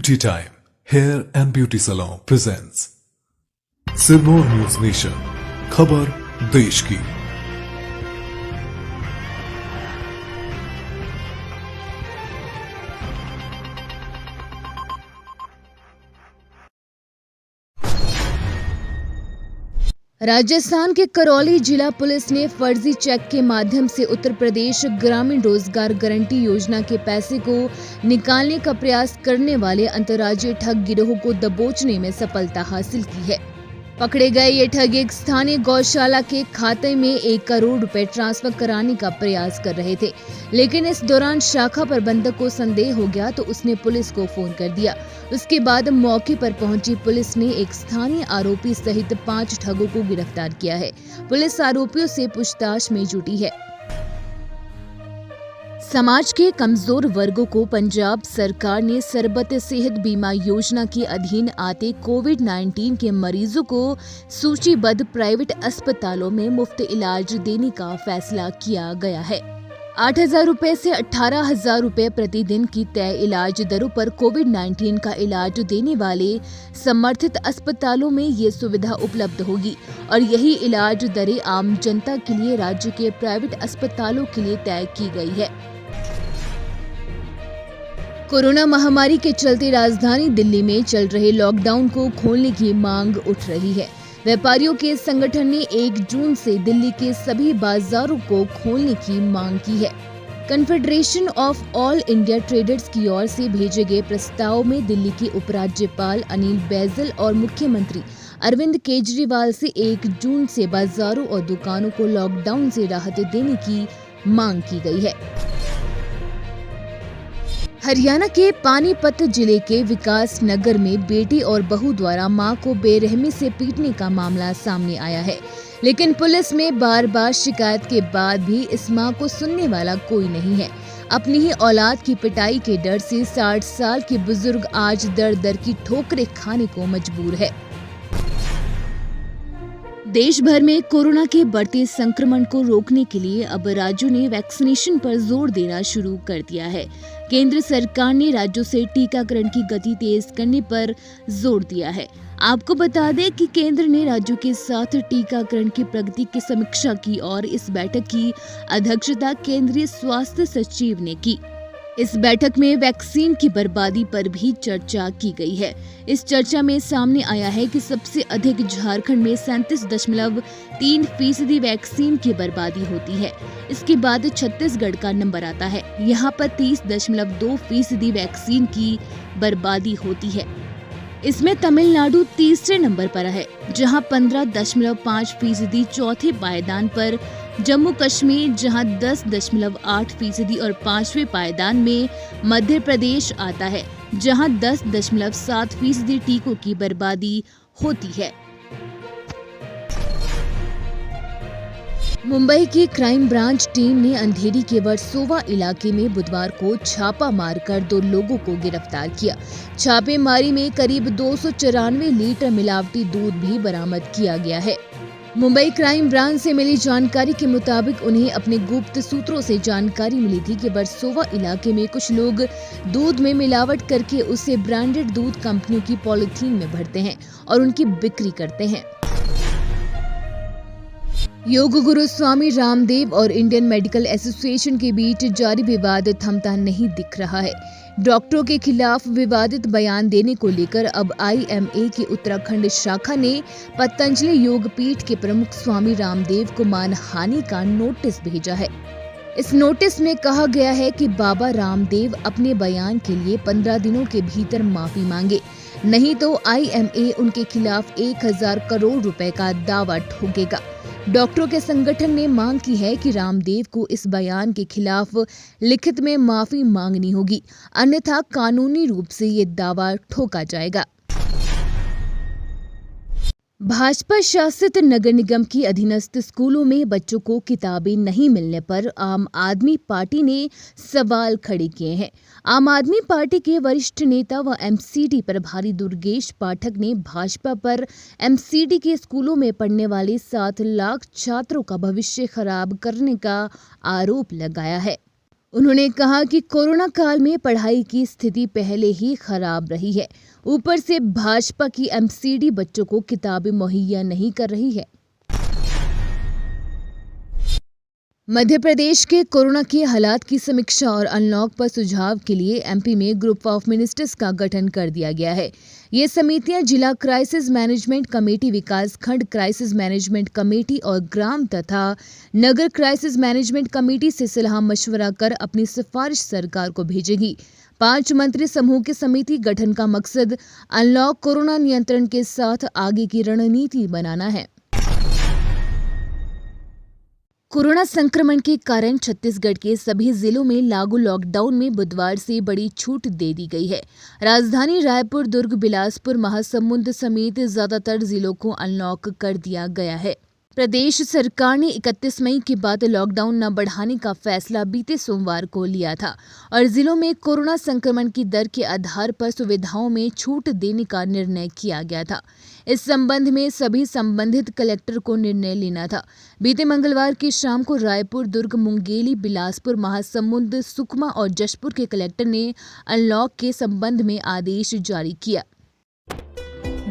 Beauty Time Hair and Beauty Salon presents Sirmaur news nation, खबर देश की। राजस्थान के करौली जिला पुलिस ने फर्जी चेक के माध्यम से उत्तर प्रदेश ग्रामीण रोजगार गारंटी योजना के पैसे को निकालने का प्रयास करने वाले अंतर्राज्यीय ठग गिरोह को दबोचने में सफलता हासिल की है। पकड़े गए ये ठग एक स्थानीय गौशाला के खाते में 1 करोड़ रुपए ट्रांसफर कराने का प्रयास कर रहे थे, लेकिन इस दौरान शाखा प्रबंधक को संदेह हो गया तो उसने पुलिस को फोन कर दिया। उसके बाद मौके पर पहुंची पुलिस ने एक स्थानीय आरोपी सहित 5 ठगों को गिरफ्तार किया है। पुलिस आरोपियों से पूछताछ में जुटी है। समाज के कमजोर वर्गों को पंजाब सरकार ने सरबत सेहत बीमा योजना के अधीन आते कोविड-19 के मरीजों को सूचीबद्ध प्राइवेट अस्पतालों में मुफ्त इलाज देने का फैसला किया गया है। 8,000 रुपए से 18,000 रुपए प्रतिदिन की तय इलाज दरों पर कोविड-19 का इलाज देने वाले समर्थित अस्पतालों में ये सुविधा उपलब्ध होगी और यही इलाज दरें आम जनता के लिए राज्य के प्राइवेट अस्पतालों के लिए तय की गई है। कोरोना महामारी के चलते राजधानी दिल्ली में चल रहे लॉकडाउन को खोलने की मांग उठ रही है। व्यापारियों के संगठन ने 1 जून से दिल्ली के सभी बाजारों को खोलने की मांग की है। Confederation of all India traders की ओर से भेजे गए प्रस्ताव में दिल्ली के उपराज्यपाल अनिल बैजल और मुख्यमंत्री अरविंद केजरीवाल से 1 जून से बाजारों और दुकानों को लॉकडाउन से राहत देने की मांग की गई है। हरियाणा के पानीपत जिले के विकास नगर में बेटी और बहू द्वारा मां को बेरहमी से पीटने का मामला सामने आया है, लेकिन पुलिस में बार-बार शिकायत के बाद भी इस मां को सुनने वाला कोई नहीं है। अपनी ही औलाद की पिटाई के डर से 60 साल के बुजुर्ग आज दर-दर की ठोकरें खाने को मजबूर है। देश भर में कोरोना के बढ़ते संक्रमण को रोकने के लिए अब राज्यों ने वैक्सीनेशन पर जोर देना शुरू कर दिया है। केंद्र सरकार ने राज्यों से टीकाकरण की गति तेज करने पर जोर दिया है। आपको बता दें कि केंद्र ने राज्यों के साथ टीकाकरण की प्रगति की समीक्षा की और इस बैठक की अध्यक्षता केंद्रीय स्वास्थ्य सचिव ने की। इस बैठक में वैक्सीन की बर्बादी पर भी चर्चा की गई है। इस चर्चा में सामने आया है कि सबसे अधिक झारखंड में 37.3% वैक्सीन की बर्बादी होती है। इसके बाद छत्तीसगढ़ का नंबर आता है। यहाँ पर 30.2% वैक्सीन की बर्बादी होती है। इसमें तमिलनाडु तीसरे नंबर पर है, जहां 15.5% चौथे पायदान पर जम्मू कश्मीर, जहां 10.8% और 5वें पायदान में मध्य प्रदेश आता है, जहां 10.7% टीकों की बर्बादी होती है। मुंबई की क्राइम ब्रांच टीम ने अंधेरी के वर्सोवा इलाके में बुधवार को छापा मारकर 2 लोगों को गिरफ्तार किया। छापेमारी में करीब 294 लीटर मिलावटी दूध भी बरामद किया गया है। मुंबई क्राइम ब्रांच से मिली जानकारी के मुताबिक उन्हें अपने गुप्त सूत्रों से जानकारी मिली थी कि वर्सोवा इलाके में कुछ लोग दूध में मिलावट करके उसे ब्रांडेड दूध कंपनियों की पॉलिथीन में भरते हैं और उनकी बिक्री करते हैं। योग गुरु स्वामी रामदेव और इंडियन मेडिकल एसोसिएशन के बीच जारी विवाद थमता नहीं दिख रहा है। डॉक्टरों के खिलाफ विवादित बयान देने को लेकर अब IMA की उत्तराखंड शाखा ने पतंजलि योग पीठ के प्रमुख स्वामी रामदेव को मानहानि का नोटिस भेजा है। इस नोटिस में कहा गया है कि बाबा रामदेव अपने बयान के लिए 15 दिनों के भीतर माफी मांगे, नहीं तो IMA उनके खिलाफ 1,000 करोड़ रुपए का दावा ठोकेगा। डॉक्टरों के संगठन ने मांग की है कि रामदेव को इस बयान के खिलाफ लिखित में माफी मांगनी होगी, अन्यथा कानूनी रूप से ये दावा ठोका जाएगा। भाजपा शासित नगर निगम की अधीनस्थ स्कूलों में बच्चों को किताबें नहीं मिलने पर आम आदमी पार्टी ने सवाल खड़े किए हैं। आम आदमी पार्टी के वरिष्ठ नेता व MCD प्रभारी दुर्गेश पाठक ने भाजपा पर MCD के स्कूलों में पढ़ने वाले 7 लाख छात्रों का भविष्य खराब करने का आरोप लगाया है। उन्होंने कहा कि कोरोना काल में पढ़ाई की स्थिति पहले ही खराब रही है, ऊपर से भाजपा की एमसीडी बच्चों को किताबें मुहैया नहीं कर रही है। मध्य प्रदेश के कोरोना के हालात की समीक्षा और अनलॉक पर सुझाव के लिए एमपी में ग्रुप ऑफ मिनिस्टर्स का गठन कर दिया गया है। ये समितियां जिला क्राइसिस मैनेजमेंट कमेटी, विकास खंड क्राइसिस मैनेजमेंट कमेटी और ग्राम तथा नगर क्राइसिस मैनेजमेंट कमेटी से सलाह मशवरा कर अपनी सिफारिश सरकार को भेजेगी। 5 मंत्री समूह की समिति गठन का मकसद अनलॉक कोरोना नियंत्रण के साथ आगे की रणनीति बनाना है। कोरोना संक्रमण के कारण छत्तीसगढ़ के सभी जिलों में लागू लॉकडाउन में बुधवार से बड़ी छूट दे दी गई है। राजधानी रायपुर, दुर्ग, बिलासपुर, महासमुंद समेत ज्यादातर जिलों को अनलॉक कर दिया गया है। प्रदेश सरकार ने 31 मई के बाद लॉकडाउन न बढ़ाने का फैसला बीते सोमवार को लिया था और जिलों में कोरोना संक्रमण की दर के आधार पर सुविधाओं में छूट देने का निर्णय किया गया था। इस संबंध में सभी संबंधित कलेक्टर को निर्णय लेना था। बीते मंगलवार की शाम को रायपुर, दुर्ग, मुंगेली, बिलासपुर, महासमुंद, सुकमा और जशपुर के कलेक्टर ने अनलॉक के संबंध में आदेश जारी किया।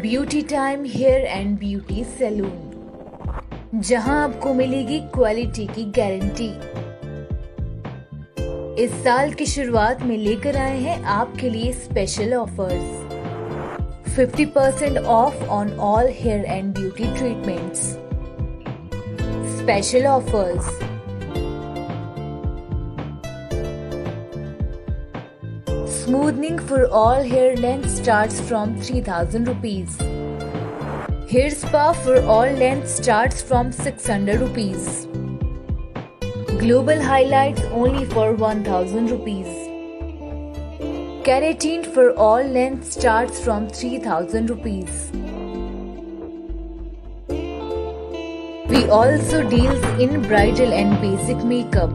Beauty time hair and beauty salon, जहां आपको मिलेगी क्वालिटी की गारंटी। इस साल की शुरुआत में लेकर आए हैं आपके लिए special offers. 50% off on all hair and beauty treatments. Special offers, smoothening for all hair length starts from 3000 rupees. Hair spa for all lengths starts from 600 rupees. Global highlights only for 1000 rupees. Keratin for all lengths starts from 3000 rupees. We also deals in bridal and basic makeup.